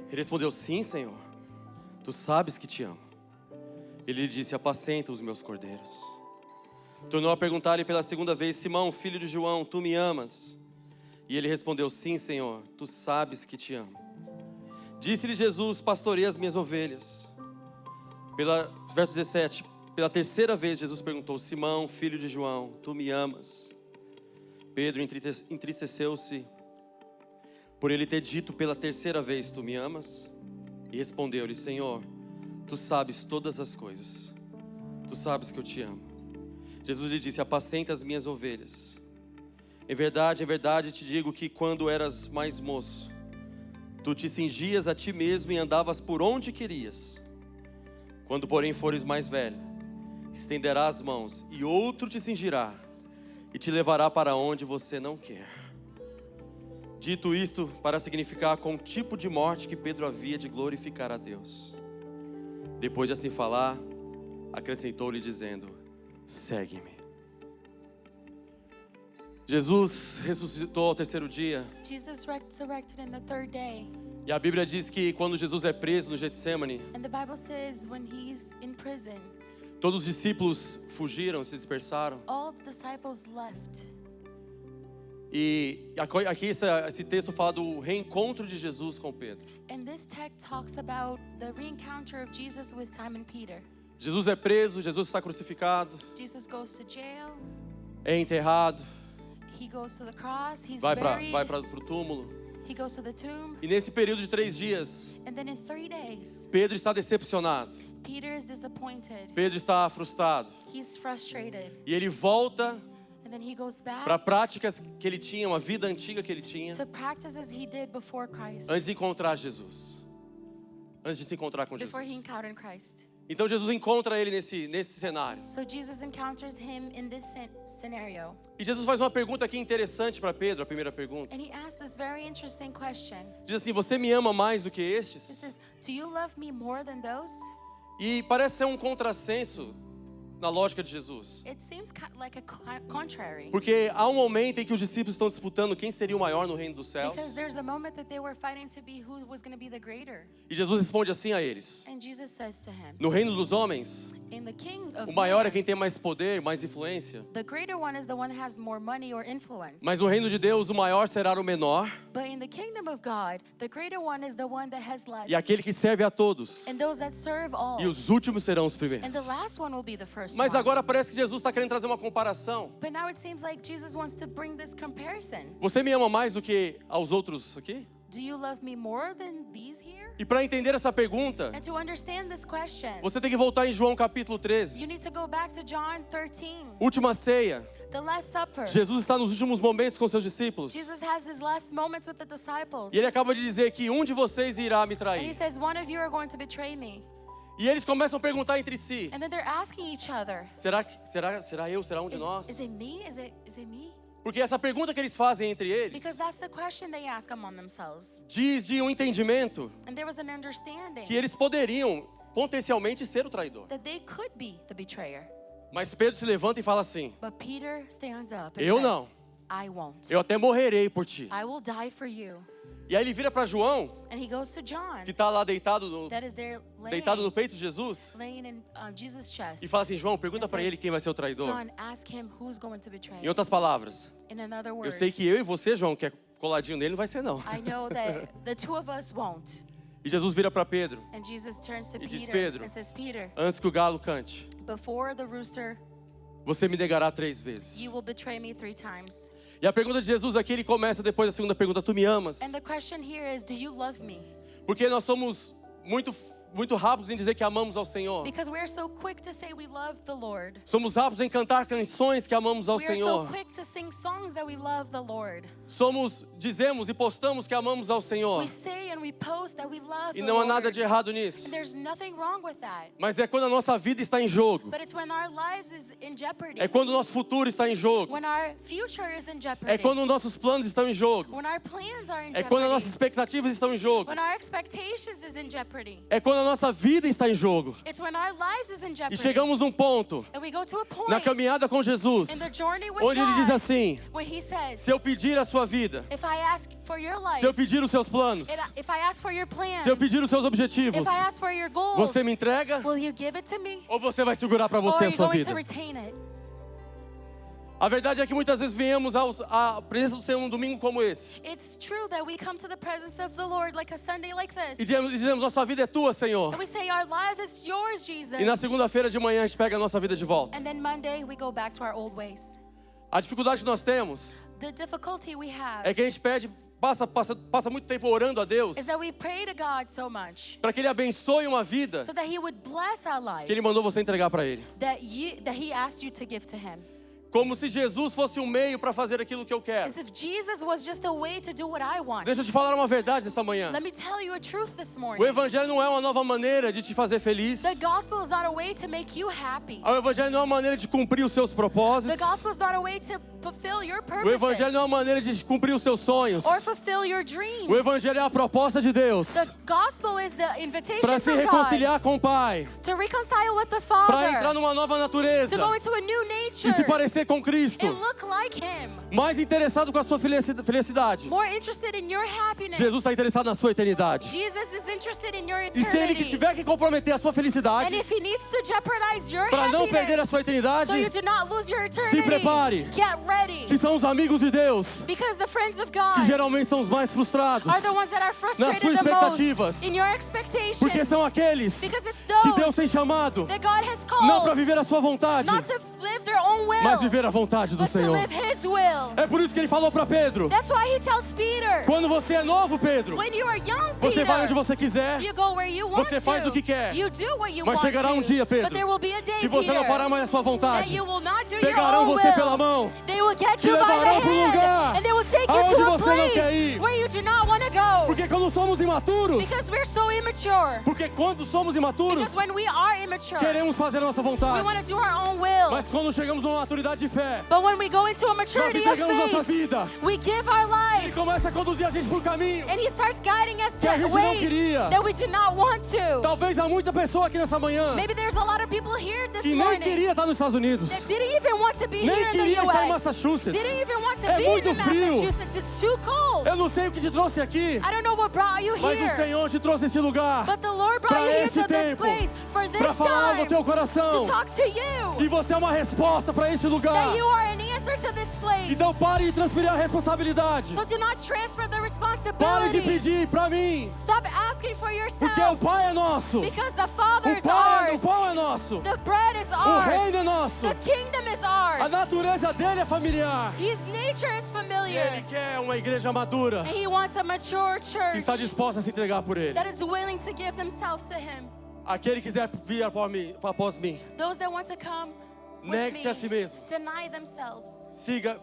Speaker 1: Ele respondeu: sim, Senhor, tu sabes que te amo. Ele lhe disse: apacenta os meus cordeiros. Tornou a perguntar-lhe pela segunda vez: Simão, filho de João, tu me amas? E ele respondeu: sim, Senhor, tu sabes que te amo. Disse-lhe Jesus: pastoreia as minhas ovelhas. Verso 17, pela terceira vez Jesus perguntou: Simão, filho de João, tu me amas? Pedro entristeceu-se por ele ter dito pela terceira vez: tu me amas? E respondeu-lhe: Senhor, tu sabes todas as coisas, tu sabes que eu te amo. Jesus lhe disse: apacenta as minhas ovelhas. Em verdade te digo que quando eras mais moço, tu te cingias a ti mesmo e andavas por onde querias. Quando porém fores mais velho, estenderás as mãos e outro te cingirá e te levará para onde você não quer. Dito isto para significar com o tipo de morte que Pedro havia de glorificar a Deus. Depois de assim falar, acrescentou-lhe dizendo: segue-me. Jesus ressuscitou ao terceiro dia.
Speaker 2: Jesus resurrected in the third day.
Speaker 1: E a Bíblia diz que quando Jesus é preso no Getsemane,
Speaker 2: And the Bible says when he's in prison,
Speaker 1: todos os discípulos fugiram, se dispersaram.
Speaker 2: all the disciples left.
Speaker 1: E aqui esse texto fala do reencontro de Jesus com Pedro.
Speaker 2: And this text talks about the reencounter of Jesus with Simon Peter.
Speaker 1: Jesus é preso, Jesus está crucificado,
Speaker 2: Jesus goes to jail,
Speaker 1: é enterrado,
Speaker 2: he goes to the cross, he's
Speaker 1: vai
Speaker 2: buried,
Speaker 1: para o túmulo.
Speaker 2: He goes to the tomb,
Speaker 1: E nesse período de 3 dias,
Speaker 2: and then in 3 days,
Speaker 1: Pedro está decepcionado.
Speaker 2: Peter is disappointed.
Speaker 1: Pedro está frustrado.
Speaker 2: He's frustrated.
Speaker 1: E ele volta
Speaker 2: And then he goes back
Speaker 1: para práticas que ele tinha, uma vida antiga que ele tinha,
Speaker 2: to practices he did before Christ,
Speaker 1: antes de encontrar Jesus. Antes de se encontrar com
Speaker 2: before he
Speaker 1: Jesus.
Speaker 2: encountered Christ.
Speaker 1: Então Jesus encontra ele nesse cenário.
Speaker 2: So Jesus encounters him in this scenario.
Speaker 1: E Jesus faz uma pergunta aqui interessante para Pedro, a primeira pergunta.
Speaker 2: And he asks this very interesting question.
Speaker 1: Diz assim: você me ama mais do que
Speaker 2: He
Speaker 1: estes?
Speaker 2: says, do you love me more than those?
Speaker 1: E parece ser um contrassenso na lógica de Jesus.
Speaker 2: It seems like a contrary.
Speaker 1: Porque há um momento em que os discípulos estão disputando quem seria o maior no reino dos céus.
Speaker 2: Because there's a moment that they were fighting to be who was going to be the greater.
Speaker 1: E Jesus responde assim a eles:
Speaker 2: And Jesus says to him,
Speaker 1: no reino dos homens,
Speaker 2: in the king of
Speaker 1: o maior é quem
Speaker 2: mans,
Speaker 1: tem mais poder, mais influência.
Speaker 2: the greater one is the one who has more money or influence.
Speaker 1: Mas no reino de Deus, o maior será o menor,
Speaker 2: But in the kingdom of God, the greater one is the one that has less.
Speaker 1: e aquele que serve a todos.
Speaker 2: And those that serve all.
Speaker 1: E os últimos serão os
Speaker 2: And
Speaker 1: primeiros.
Speaker 2: the last one will be the first
Speaker 1: Mas
Speaker 2: one.
Speaker 1: agora parece que Jesus está querendo trazer uma comparação.
Speaker 2: But now it seems like Jesus wants to bring this comparison.
Speaker 1: Você me ama mais do que aos outros aqui?
Speaker 2: Do you love me more than these here?
Speaker 1: E para entender essa pergunta,
Speaker 2: And to understand this question,
Speaker 1: você tem que voltar em João capítulo 13.
Speaker 2: you need to go back to John 13,
Speaker 1: Última ceia.
Speaker 2: the Last Supper.
Speaker 1: Jesus está nos últimos momentos com seus discípulos.
Speaker 2: Jesus has his last moments with the disciples.
Speaker 1: E ele acaba de dizer que um de vocês irá me
Speaker 2: And he
Speaker 1: trair.
Speaker 2: says, one of you are going to betray me.
Speaker 1: E eles começam a perguntar entre si:
Speaker 2: And then they're asking each other,
Speaker 1: será eu? Será um de
Speaker 2: is
Speaker 1: nós?
Speaker 2: it me? Is it me?
Speaker 1: Porque essa pergunta que eles fazem entre eles
Speaker 2: Because that's the question they ask among themselves.
Speaker 1: diz de um entendimento
Speaker 2: And there was an understanding
Speaker 1: que eles poderiam potencialmente ser o traidor.
Speaker 2: that they could be the betrayer.
Speaker 1: Mas Pedro se levanta e fala assim:
Speaker 2: But Peter stands up and
Speaker 1: Eu
Speaker 2: says,
Speaker 1: não.
Speaker 2: I won't.
Speaker 1: eu até morrerei por ti.
Speaker 2: I will die for you.
Speaker 1: E aí ele vira para João,
Speaker 2: And he goes to John,
Speaker 1: que está lá deitado
Speaker 2: that is there
Speaker 1: no peito de Jesus,
Speaker 2: laying in Jesus' chest.
Speaker 1: e fala assim: João, pergunta para ele quem vai ser o traidor.
Speaker 2: John, ask him who's going to betray
Speaker 1: Em
Speaker 2: him.
Speaker 1: outras palavras,
Speaker 2: In another
Speaker 1: eu
Speaker 2: word,
Speaker 1: sei que eu e você, João, que é coladinho nele, não vai ser não.
Speaker 2: I know that the two of us won't.
Speaker 1: E Jesus vira para Pedro:
Speaker 2: And Jesus turns to
Speaker 1: E diz,
Speaker 2: Peter
Speaker 1: Pedro,
Speaker 2: and says, Peter,
Speaker 1: antes que o galo cante,
Speaker 2: before the rooster,
Speaker 1: você me negará 3 vezes.
Speaker 2: you will betray me 3 times.
Speaker 1: E a pergunta de Jesus aqui, ele começa depois da segunda pergunta: tu me amas?
Speaker 2: And the question here is, do you love me?
Speaker 1: Porque nós somos muito rápidos em dizer que amamos ao Senhor.
Speaker 2: Because we're so quick to say we love the Lord.
Speaker 1: Somos rápidos em cantar canções que amamos ao
Speaker 2: We are so
Speaker 1: Senhor.
Speaker 2: quick to sing songs that we love the Lord.
Speaker 1: Dizemos e postamos que amamos ao Senhor.
Speaker 2: We say and we post that we love
Speaker 1: E
Speaker 2: the
Speaker 1: não há
Speaker 2: Lord.
Speaker 1: nada de errado nisso.
Speaker 2: And there's nothing wrong with that.
Speaker 1: Mas é quando a nossa vida está em jogo.
Speaker 2: But it's when our lives is in jeopardy.
Speaker 1: É quando o nosso futuro está em jogo.
Speaker 2: When our future is in jeopardy.
Speaker 1: É quando os nossos planos estão em jogo.
Speaker 2: When our plans are in
Speaker 1: É
Speaker 2: jeopardy.
Speaker 1: quando as nossas expectativas estão em jogo.
Speaker 2: When our expectations is in jeopardy.
Speaker 1: É quando a nossa vida está em jogo.
Speaker 2: It's when our lives is in
Speaker 1: E
Speaker 2: jeopardy.
Speaker 1: chegamos num ponto,
Speaker 2: And we go to a point
Speaker 1: na caminhada com Jesus,
Speaker 2: in the journey with
Speaker 1: onde ele diz
Speaker 2: God
Speaker 1: assim:
Speaker 2: when he says,
Speaker 1: se eu pedir a sua vida,
Speaker 2: if I ask for your life,
Speaker 1: se eu pedir os seus planos,
Speaker 2: if I ask for your plans,
Speaker 1: se eu pedir os seus objetivos,
Speaker 2: if I ask for your goals,
Speaker 1: você me entrega
Speaker 2: will you give it to me?
Speaker 1: ou você vai segurar para
Speaker 2: Or
Speaker 1: você
Speaker 2: are
Speaker 1: a
Speaker 2: you
Speaker 1: sua
Speaker 2: going
Speaker 1: vida?
Speaker 2: to retain it?
Speaker 1: A verdade é que muitas vezes viemos à presença do Senhor num domingo como esse.
Speaker 2: It's true that we come to the presence of the Lord like a Sunday like this.
Speaker 1: E dizemos, nossa vida é tua, Senhor.
Speaker 2: And we say, our life is yours, Jesus.
Speaker 1: E na segunda-feira de manhã a gente pega a nossa vida de volta.
Speaker 2: And then Monday, we go back to our old ways.
Speaker 1: A dificuldade que nós temos
Speaker 2: The difficulty we have
Speaker 1: é que a gente passa muito tempo orando a Deus
Speaker 2: is that we pray to God so much
Speaker 1: para que Ele abençoe uma vida
Speaker 2: so that He would bless our lives,
Speaker 1: que Ele mandou você entregar para Ele.
Speaker 2: that He asked you to give to Him.
Speaker 1: Como se Jesus fosse um meio para fazer aquilo que eu quero.
Speaker 2: As if Jesus was just a way to do what I want.
Speaker 1: Deixa eu te falar uma verdade nessa manhã.
Speaker 2: Let me tell you a truth this
Speaker 1: O
Speaker 2: morning.
Speaker 1: Evangelho não é uma nova maneira de te fazer feliz.
Speaker 2: The gospel is not a way to make you happy.
Speaker 1: O Evangelho não é uma maneira de cumprir os seus
Speaker 2: The
Speaker 1: propósitos.
Speaker 2: gospel is not a way to fulfill your
Speaker 1: O Evangelho não é
Speaker 2: purposes
Speaker 1: uma maneira de cumprir os seus sonhos.
Speaker 2: or fulfill your dreams.
Speaker 1: O Evangelho é a proposta de Deus
Speaker 2: The gospel is the invitation
Speaker 1: para se
Speaker 2: from God
Speaker 1: reconciliar com o Pai,
Speaker 2: to reconcile with the
Speaker 1: para entrar
Speaker 2: Father,
Speaker 1: numa nova natureza
Speaker 2: to go into a new
Speaker 1: e se
Speaker 2: nature
Speaker 1: parecer com Cristo.
Speaker 2: and look like Him.
Speaker 1: Mais interessado com a sua felicidade.
Speaker 2: More interested in your happiness.
Speaker 1: Jesus está interessado na sua eternidade.
Speaker 2: Jesus is interested in your
Speaker 1: E se Ele que
Speaker 2: eternity.
Speaker 1: tiver que comprometer a sua
Speaker 2: And
Speaker 1: felicidade
Speaker 2: if He needs to jeopardize your
Speaker 1: para não perder a
Speaker 2: happiness
Speaker 1: sua eternidade,
Speaker 2: so you do not lose your eternity,
Speaker 1: prepare.
Speaker 2: get ready.
Speaker 1: que são os amigos de Deus,
Speaker 2: Because the friends of
Speaker 1: que
Speaker 2: God
Speaker 1: geralmente são os mais frustrados,
Speaker 2: are the ones that are frustrated
Speaker 1: suas
Speaker 2: the
Speaker 1: expectativas.
Speaker 2: most in your expectations.
Speaker 1: porque são aqueles
Speaker 2: Because it's
Speaker 1: que Deus
Speaker 2: those
Speaker 1: tem chamado
Speaker 2: that God has
Speaker 1: não para
Speaker 2: called
Speaker 1: viver a sua vontade,
Speaker 2: not to live their own will,
Speaker 1: mas viver a vontade do
Speaker 2: but to
Speaker 1: Senhor.
Speaker 2: live His will. will.
Speaker 1: É por isso que ele falou para Pedro:
Speaker 2: That's why he tells Peter,
Speaker 1: quando você é novo, Pedro,
Speaker 2: when you are young,
Speaker 1: você vai onde
Speaker 2: Peter,
Speaker 1: você quiser,
Speaker 2: you go where you want
Speaker 1: você faz
Speaker 2: to.
Speaker 1: o que quer.
Speaker 2: You do what you
Speaker 1: Mas
Speaker 2: want
Speaker 1: chegará um
Speaker 2: to.
Speaker 1: dia, Pedro,
Speaker 2: But there will be a day,
Speaker 1: que você não
Speaker 2: Peter,
Speaker 1: fará mais a sua
Speaker 2: that
Speaker 1: vontade.
Speaker 2: you will not do your
Speaker 1: Pegarão
Speaker 2: own
Speaker 1: você
Speaker 2: will.
Speaker 1: pela mão,
Speaker 2: They will get
Speaker 1: te
Speaker 2: you by the
Speaker 1: levarão para um
Speaker 2: hand,
Speaker 1: lugar
Speaker 2: and they will take you
Speaker 1: aonde
Speaker 2: to a
Speaker 1: você não quer
Speaker 2: place
Speaker 1: ir.
Speaker 2: where you do not want to go.
Speaker 1: Porque quando somos imaturos,
Speaker 2: Because we're so immature.
Speaker 1: porque quando somos imaturos,
Speaker 2: Because when we are immature,
Speaker 1: queremos fazer a nossa
Speaker 2: we
Speaker 1: vontade.
Speaker 2: want to do our own will.
Speaker 1: Mas quando chegamos a uma maturidade de fé,
Speaker 2: But when we go into a
Speaker 1: nós
Speaker 2: maturity of
Speaker 1: entregamos nossa
Speaker 2: faith,
Speaker 1: vida.
Speaker 2: we give our
Speaker 1: Ele
Speaker 2: lives,
Speaker 1: começa a conduzir a gente por caminho.
Speaker 2: and He starts guiding us
Speaker 1: Que a
Speaker 2: to
Speaker 1: gente não
Speaker 2: ways
Speaker 1: queria.
Speaker 2: that we do not want to.
Speaker 1: Talvez há muita pessoa aqui nessa manhã
Speaker 2: Maybe there's a lot of people here this
Speaker 1: que nem
Speaker 2: morning
Speaker 1: queria estar nos Estados Unidos,
Speaker 2: that didn't even want to be
Speaker 1: nem
Speaker 2: here in the
Speaker 1: queria estar em
Speaker 2: U.S.
Speaker 1: Massachusetts.
Speaker 2: Didn't even want to
Speaker 1: É
Speaker 2: be
Speaker 1: muito
Speaker 2: in
Speaker 1: frio.
Speaker 2: Massachusetts. It's too cold.
Speaker 1: Eu não sei o que te trouxe aqui,
Speaker 2: I don't know what brought you
Speaker 1: mas o
Speaker 2: here,
Speaker 1: Senhor te trouxe a este lugar
Speaker 2: but the Lord brought
Speaker 1: para
Speaker 2: you here
Speaker 1: esse
Speaker 2: to this
Speaker 1: tempo,
Speaker 2: place for this
Speaker 1: para falar no
Speaker 2: time
Speaker 1: teu
Speaker 2: to
Speaker 1: coração.
Speaker 2: talk to you.
Speaker 1: E você é uma resposta para este lugar.
Speaker 2: That you are an answer to this place.
Speaker 1: Então pare de transferir a responsabilidade.
Speaker 2: So do not transfer the
Speaker 1: Pare de
Speaker 2: responsibility.
Speaker 1: pedir para mim,
Speaker 2: Stop asking for
Speaker 1: porque o
Speaker 2: yourself.
Speaker 1: Pai é nosso.
Speaker 2: Because the Father is
Speaker 1: O
Speaker 2: ours.
Speaker 1: pão é nosso.
Speaker 2: The bread is
Speaker 1: O reino é
Speaker 2: ours.
Speaker 1: nosso.
Speaker 2: The kingdom is
Speaker 1: A
Speaker 2: ours.
Speaker 1: natureza dele é familiar.
Speaker 2: His nature is
Speaker 1: E
Speaker 2: familiar.
Speaker 1: ele quer uma igreja madura
Speaker 2: And He wants a mature
Speaker 1: que
Speaker 2: church
Speaker 1: está disposta a se entregar por ele.
Speaker 2: that is willing to give themselves to Him.
Speaker 1: Aquele que quiser vir após mim,
Speaker 2: Those that want to come with
Speaker 1: negue-se a si
Speaker 2: me,
Speaker 1: mesmo.
Speaker 2: deny themselves.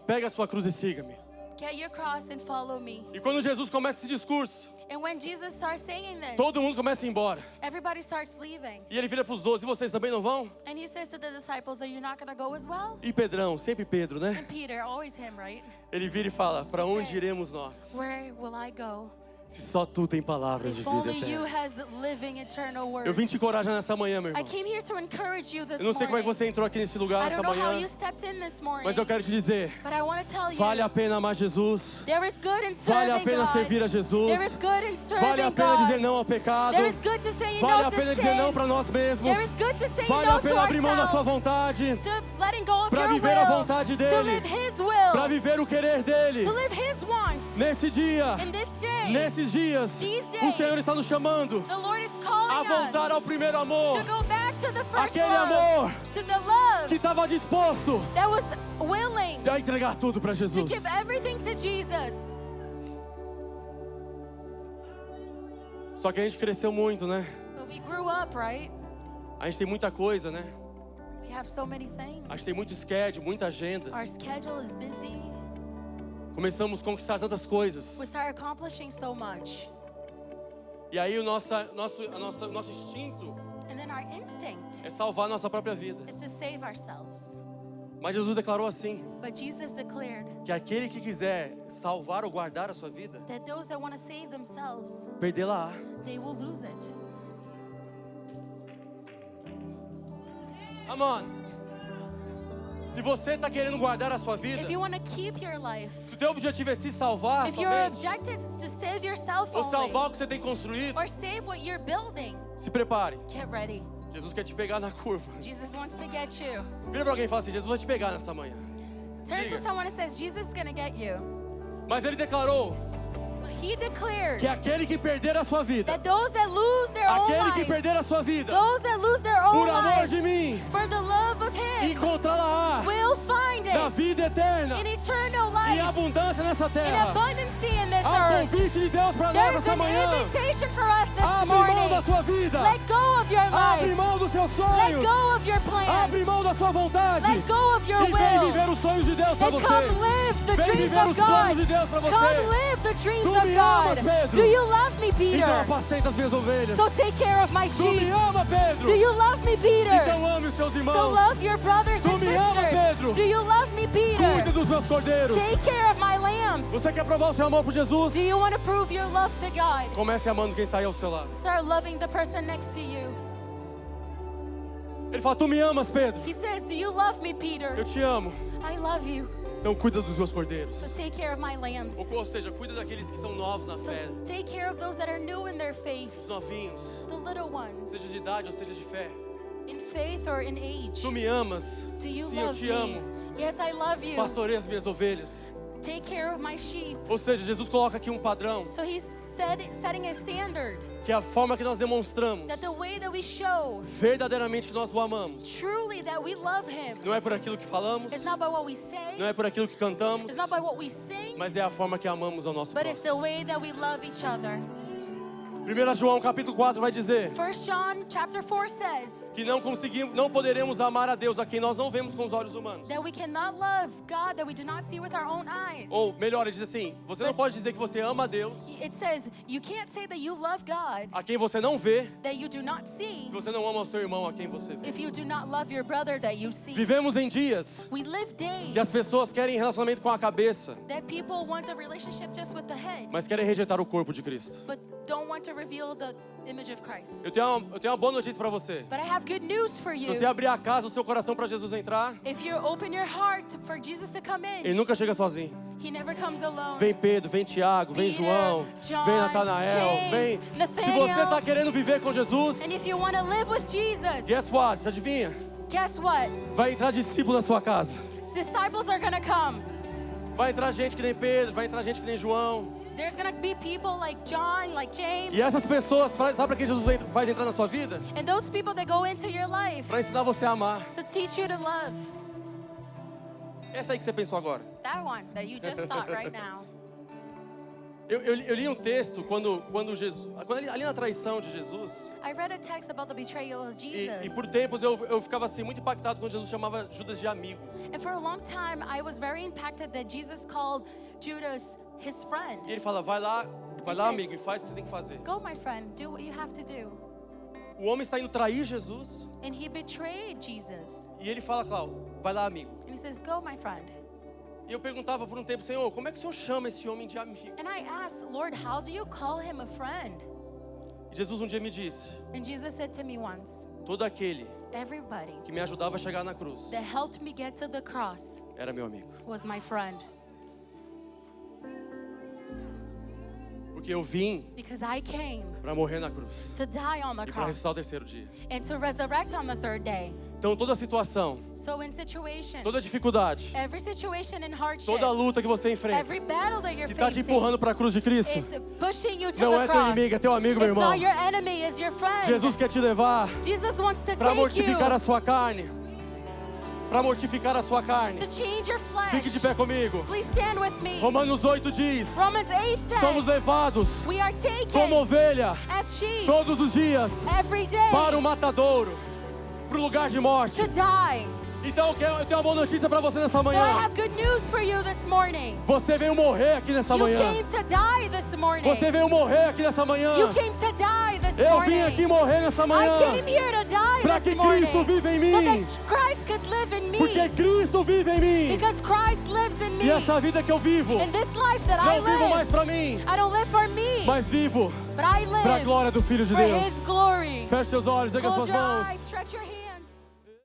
Speaker 1: Pega a sua cruz e siga-me.
Speaker 2: Get your cross and follow me.
Speaker 1: E quando Jesus começa esse discurso,
Speaker 2: And when Jesus starts saying this,
Speaker 1: todo mundo começa a ir embora.
Speaker 2: everybody starts leaving.
Speaker 1: E ele vira para os 12, e vocês também não vão?
Speaker 2: And He says to the disciples, are you not going to go as well?
Speaker 1: E Pedrão, sempre Pedro, né?
Speaker 2: And Peter, always him, right?
Speaker 1: Ele vira e fala, para onde
Speaker 2: says,
Speaker 1: iremos nós?
Speaker 2: Where will I go?
Speaker 1: Se só tu tem palavras de
Speaker 2: If
Speaker 1: vida
Speaker 2: only you
Speaker 1: eterna.
Speaker 2: has living eternal word.
Speaker 1: Eu vim te encorajar nessa manhã, meu
Speaker 2: I
Speaker 1: irmão.
Speaker 2: came here to encourage you this
Speaker 1: Eu não sei como é que
Speaker 2: morning.
Speaker 1: você entrou aqui nesse lugar
Speaker 2: I
Speaker 1: nessa
Speaker 2: don't know how
Speaker 1: manhã,
Speaker 2: you stepped in this morning,
Speaker 1: mas eu quero te dizer,
Speaker 2: but I want to tell you,
Speaker 1: vale a pena amar Jesus.
Speaker 2: there is good in
Speaker 1: Vale a
Speaker 2: serving
Speaker 1: pena
Speaker 2: God.
Speaker 1: servir a Jesus.
Speaker 2: There is good in serving
Speaker 1: Vale a pena dizer
Speaker 2: God.
Speaker 1: não ao pecado.
Speaker 2: There is good to say
Speaker 1: Vale
Speaker 2: no
Speaker 1: a
Speaker 2: to
Speaker 1: pena dizer
Speaker 2: sin.
Speaker 1: não para nós mesmos.
Speaker 2: There is good to say
Speaker 1: Vale
Speaker 2: no
Speaker 1: a
Speaker 2: to
Speaker 1: pena abrir mão da sua
Speaker 2: ourselves.
Speaker 1: vontade
Speaker 2: To letting go of
Speaker 1: para
Speaker 2: your
Speaker 1: viver a
Speaker 2: will.
Speaker 1: vontade
Speaker 2: To
Speaker 1: dele,
Speaker 2: live His will.
Speaker 1: para viver o querer dele.
Speaker 2: To live His wants.
Speaker 1: Nesse dia,
Speaker 2: In this day,
Speaker 1: nesses dias,
Speaker 2: These
Speaker 1: o
Speaker 2: days,
Speaker 1: Senhor está nos chamando
Speaker 2: the Lord is
Speaker 1: a
Speaker 2: calling
Speaker 1: voltar
Speaker 2: us
Speaker 1: ao primeiro amor,
Speaker 2: to go back to the first
Speaker 1: aquele
Speaker 2: love.
Speaker 1: amor
Speaker 2: To the love
Speaker 1: que estava disposto
Speaker 2: that was willing
Speaker 1: a entregar tudo para
Speaker 2: to
Speaker 1: Jesus.
Speaker 2: give everything to Jesus.
Speaker 1: Só que a gente cresceu muito, né?
Speaker 2: But we grew up, right?
Speaker 1: A gente tem muita coisa, né?
Speaker 2: We have so many things.
Speaker 1: A gente tem muito schedule, muita agenda.
Speaker 2: Our schedule is busy.
Speaker 1: Começamos a conquistar tantas coisas.
Speaker 2: We start accomplishing so much.
Speaker 1: E aí o nosso instinto
Speaker 2: And then our instinct
Speaker 1: é salvar nossa própria vida.
Speaker 2: is to save ourselves.
Speaker 1: Mas Jesus declarou assim,
Speaker 2: But Jesus declared
Speaker 1: que aquele que quiser salvar ou guardar a sua vida,
Speaker 2: that those that want to save themselves,
Speaker 1: perdê-la-á.
Speaker 2: they will lose it.
Speaker 1: Come on. Se você está querendo guardar a sua vida,
Speaker 2: If you want to keep your life,
Speaker 1: se o teu objetivo é se salvar
Speaker 2: if your
Speaker 1: somente,
Speaker 2: objective is to save yourself
Speaker 1: ou
Speaker 2: only,
Speaker 1: salvar o que você tem construído,
Speaker 2: or save what you're building,
Speaker 1: se prepare.
Speaker 2: get ready.
Speaker 1: Jesus quer te pegar na curva.
Speaker 2: Jesus wants to get you.
Speaker 1: Vira para alguém e fala assim, Jesus vai te pegar nessa manhã.
Speaker 2: Turn to
Speaker 1: Diga.
Speaker 2: someone and says, Jesus is going to get you.
Speaker 1: Mas ele declarou
Speaker 2: But He declared
Speaker 1: que aquele que perder a sua vida,
Speaker 2: that those that lose their own
Speaker 1: aquele que
Speaker 2: lives,
Speaker 1: perder a sua vida,
Speaker 2: those that lose their own
Speaker 1: por amor
Speaker 2: lives
Speaker 1: de mim,
Speaker 2: for the love of Him,
Speaker 1: encontrá-la-á
Speaker 2: will find
Speaker 1: na
Speaker 2: it
Speaker 1: vida eterna
Speaker 2: in eternal
Speaker 1: e
Speaker 2: life,
Speaker 1: abundância nessa
Speaker 2: in
Speaker 1: terra.
Speaker 2: abundancy in this
Speaker 1: Há um
Speaker 2: earth.
Speaker 1: convite de Deus para nós
Speaker 2: There is
Speaker 1: essa
Speaker 2: an
Speaker 1: manhã.
Speaker 2: invitation for us this
Speaker 1: Abre mão da
Speaker 2: morning.
Speaker 1: sua vida.
Speaker 2: Let go of your
Speaker 1: Abre
Speaker 2: life.
Speaker 1: mão dos seus
Speaker 2: Let
Speaker 1: sonhos.
Speaker 2: go of your
Speaker 1: Abre
Speaker 2: plans.
Speaker 1: mão da sua vontade.
Speaker 2: Let go of your
Speaker 1: E vem
Speaker 2: will.
Speaker 1: viver os sonhos de Deus para
Speaker 2: And
Speaker 1: você.
Speaker 2: come live the
Speaker 1: Vem
Speaker 2: dreams
Speaker 1: viver
Speaker 2: of
Speaker 1: os planos de
Speaker 2: God.
Speaker 1: Deus para
Speaker 2: Come
Speaker 1: você.
Speaker 2: live the dreams
Speaker 1: Tu
Speaker 2: of
Speaker 1: me amas,
Speaker 2: God.
Speaker 1: Pedro.
Speaker 2: Do you love me,
Speaker 1: Então
Speaker 2: Peter?
Speaker 1: apacenta as minhas ovelhas.
Speaker 2: So take care of my
Speaker 1: Tu me
Speaker 2: sheep.
Speaker 1: ama, Pedro.
Speaker 2: Do you love me, Peter?
Speaker 1: Então ame os seus
Speaker 2: So
Speaker 1: irmãos.
Speaker 2: love your brothers
Speaker 1: Tu
Speaker 2: and
Speaker 1: me ama, Pedro.
Speaker 2: sisters. Do you love me,
Speaker 1: Cuida
Speaker 2: Peter?
Speaker 1: dos meus cordeiros.
Speaker 2: Take care of my lambs.
Speaker 1: Você quer provar o seu amor por Jesus?
Speaker 2: Do you want to prove your love to God?
Speaker 1: Comece amando quem está aí ao seu lado.
Speaker 2: Start loving the person next to you.
Speaker 1: Ele fala, tu me amas, Pedro.
Speaker 2: He says, do you love me,
Speaker 1: Eu
Speaker 2: Peter?
Speaker 1: te amo.
Speaker 2: I love you.
Speaker 1: Então cuida dos meus
Speaker 2: So
Speaker 1: cordeiros.
Speaker 2: take care of my lambs.
Speaker 1: Ou seja, cuida daqueles que são novos na
Speaker 2: So
Speaker 1: fé.
Speaker 2: take care of those that are new in their faith,
Speaker 1: Os novinhos.
Speaker 2: the little ones,
Speaker 1: Seja de idade ou seja de fé.
Speaker 2: in faith or in age.
Speaker 1: Tu me amas.
Speaker 2: Do you
Speaker 1: Sim, eu
Speaker 2: love
Speaker 1: te
Speaker 2: me?
Speaker 1: amo.
Speaker 2: Yes, I love you.
Speaker 1: Pastoreia as minhas ovelhas.
Speaker 2: Take care of my sheep.
Speaker 1: Ou seja, Jesus coloca aqui um padrão.
Speaker 2: So he's setting a standard.
Speaker 1: Que a forma que nós demonstramos
Speaker 2: That the way that we show
Speaker 1: verdadeiramente que nós o amamos
Speaker 2: truly that we love Him.
Speaker 1: não é por aquilo que falamos,
Speaker 2: It's not by what we say.
Speaker 1: não é por aquilo que cantamos,
Speaker 2: It's not by what we sing.
Speaker 1: mas é a forma que amamos ao nosso
Speaker 2: But it's
Speaker 1: próximo.
Speaker 2: the way that we love each other.
Speaker 1: 1 João capítulo 4 vai dizer
Speaker 2: 1 John chapter 4 says
Speaker 1: que não poderemos amar a Deus a quem nós não vemos com os olhos humanos.
Speaker 2: that we cannot love God that we do not see with our own eyes.
Speaker 1: Ou melhor, ele diz assim, você não pode dizer que você ama a Deus
Speaker 2: It says you can't say that you love God
Speaker 1: a quem você não vê,
Speaker 2: that you do not see
Speaker 1: se você não ama o seu irmão a quem você vê.
Speaker 2: if you do not love your brother that you see.
Speaker 1: Vivemos em dias
Speaker 2: We live days
Speaker 1: que as pessoas querem relacionamento com a cabeça,
Speaker 2: that people want a relationship just with the head,
Speaker 1: mas querem rejeitar o corpo de Cristo.
Speaker 2: but don't want to reveal the image of Christ.
Speaker 1: Eu tenho uma boa notícia para você.
Speaker 2: But I have good news for
Speaker 1: Se
Speaker 2: you.
Speaker 1: você abrir a casa, o seu coração para Jesus entrar,
Speaker 2: If you open your heart for Jesus to come
Speaker 1: ele
Speaker 2: in,
Speaker 1: nunca chega sozinho.
Speaker 2: He never comes alone.
Speaker 1: Vem Pedro, vem Tiago, vem
Speaker 2: Peter,
Speaker 1: João,
Speaker 2: John,
Speaker 1: vem Natanael,
Speaker 2: James,
Speaker 1: vem. Se
Speaker 2: Nathaniel.
Speaker 1: você está querendo viver com Jesus,
Speaker 2: And if you want to live with Jesus,
Speaker 1: guess what? Você adivinha?
Speaker 2: guess what?
Speaker 1: Vai entrar discípulo na sua casa.
Speaker 2: Disciples are going to come.
Speaker 1: Vai entrar gente que nem Pedro, vai entrar gente que nem João.
Speaker 2: There's going to be people like John, like James.
Speaker 1: E essas pessoas, sabe para que Jesus faz entrar na sua vida?
Speaker 2: And those people that go into your life
Speaker 1: Para ensinar você a amar.
Speaker 2: to teach you to love.
Speaker 1: Essa aí que você pensou agora.
Speaker 2: That one that you just thought right now.
Speaker 1: Eu li um texto quando Jesus, ali na traição de Jesus,
Speaker 2: I read a text about the betrayal of
Speaker 1: e
Speaker 2: Jesus.
Speaker 1: por tempos eu ficava assim muito impactado quando Jesus chamava Judas de amigo.
Speaker 2: And for a long time, I was very impacted that Jesus called Judas his friend.
Speaker 1: E ele fala, vai lá
Speaker 2: says,
Speaker 1: amigo, e faz o que você tem que fazer.
Speaker 2: Go, my friend, do what you have to do.
Speaker 1: O homem está indo trair Jesus
Speaker 2: And he betrayed Jesus.
Speaker 1: e ele fala, Cláudio, vai lá amigo.
Speaker 2: And he says, go, my friend.
Speaker 1: E eu perguntava por um tempo, Senhor, como é que o Senhor chama esse homem de amigo?
Speaker 2: And I asked, Lord, how do you call him a friend?
Speaker 1: E Jesus um dia me disse,
Speaker 2: And Jesus said to me once,
Speaker 1: todo aquele
Speaker 2: everybody
Speaker 1: que me ajudava a chegar na cruz
Speaker 2: that helped me get to the cross
Speaker 1: era meu amigo.
Speaker 2: was my friend.
Speaker 1: Porque eu vim
Speaker 2: Because I came
Speaker 1: para morrer na cruz
Speaker 2: to die on the
Speaker 1: e para
Speaker 2: cross
Speaker 1: ressuscitar o terceiro dia.
Speaker 2: and to resurrect on the third day.
Speaker 1: Então toda situação,
Speaker 2: So in situations,
Speaker 1: toda dificuldade,
Speaker 2: every situation and hardship,
Speaker 1: toda luta que você enfrenta,
Speaker 2: every battle that you're
Speaker 1: que está te
Speaker 2: facing
Speaker 1: empurrando para a cruz de Cristo,
Speaker 2: is pushing you to
Speaker 1: não
Speaker 2: the
Speaker 1: é teu
Speaker 2: cross.
Speaker 1: inimigo, é teu amigo, meu
Speaker 2: It's
Speaker 1: irmão.
Speaker 2: not your enemy, it's your friend.
Speaker 1: Jesus quer te levar
Speaker 2: Jesus wants to
Speaker 1: para
Speaker 2: take you
Speaker 1: mortificar a sua carne, para mortificar a sua carne.
Speaker 2: to change your flesh.
Speaker 1: Fique de pé comigo.
Speaker 2: Please stand with me.
Speaker 1: Romanos 8 diz,
Speaker 2: Romans 8 says,
Speaker 1: somos levados
Speaker 2: we are taken
Speaker 1: como ovelha
Speaker 2: as sheep
Speaker 1: todos os dias
Speaker 2: every day
Speaker 1: para o matadouro, para o lugar de morte.
Speaker 2: to die.
Speaker 1: Então eu tenho uma boa notícia para você nessa
Speaker 2: So I
Speaker 1: manhã.
Speaker 2: have good news for you this morning.
Speaker 1: Você veio morrer aqui nessa
Speaker 2: You
Speaker 1: manhã.
Speaker 2: came to die this morning.
Speaker 1: Você veio morrer aqui nessa manhã.
Speaker 2: You came to die this
Speaker 1: Eu
Speaker 2: morning.
Speaker 1: vim aqui morrer nessa manhã.
Speaker 2: I came here to die
Speaker 1: Para
Speaker 2: this
Speaker 1: que
Speaker 2: morning.
Speaker 1: Cristo vive em
Speaker 2: So
Speaker 1: mim.
Speaker 2: that Christ could live in me.
Speaker 1: Porque Cristo vive em mim.
Speaker 2: Because Christ lives in me.
Speaker 1: E essa vida que eu vivo,
Speaker 2: In this life that I
Speaker 1: não vivo mais
Speaker 2: live,
Speaker 1: para mim,
Speaker 2: I don't live for me,
Speaker 1: mas vivo
Speaker 2: but I
Speaker 1: para a
Speaker 2: live
Speaker 1: glória do Filho de
Speaker 2: for
Speaker 1: Deus.
Speaker 2: His glory.
Speaker 1: Feche seus olhos, erga
Speaker 2: Close
Speaker 1: suas
Speaker 2: your
Speaker 1: mãos.
Speaker 2: eyes, stretch your hands.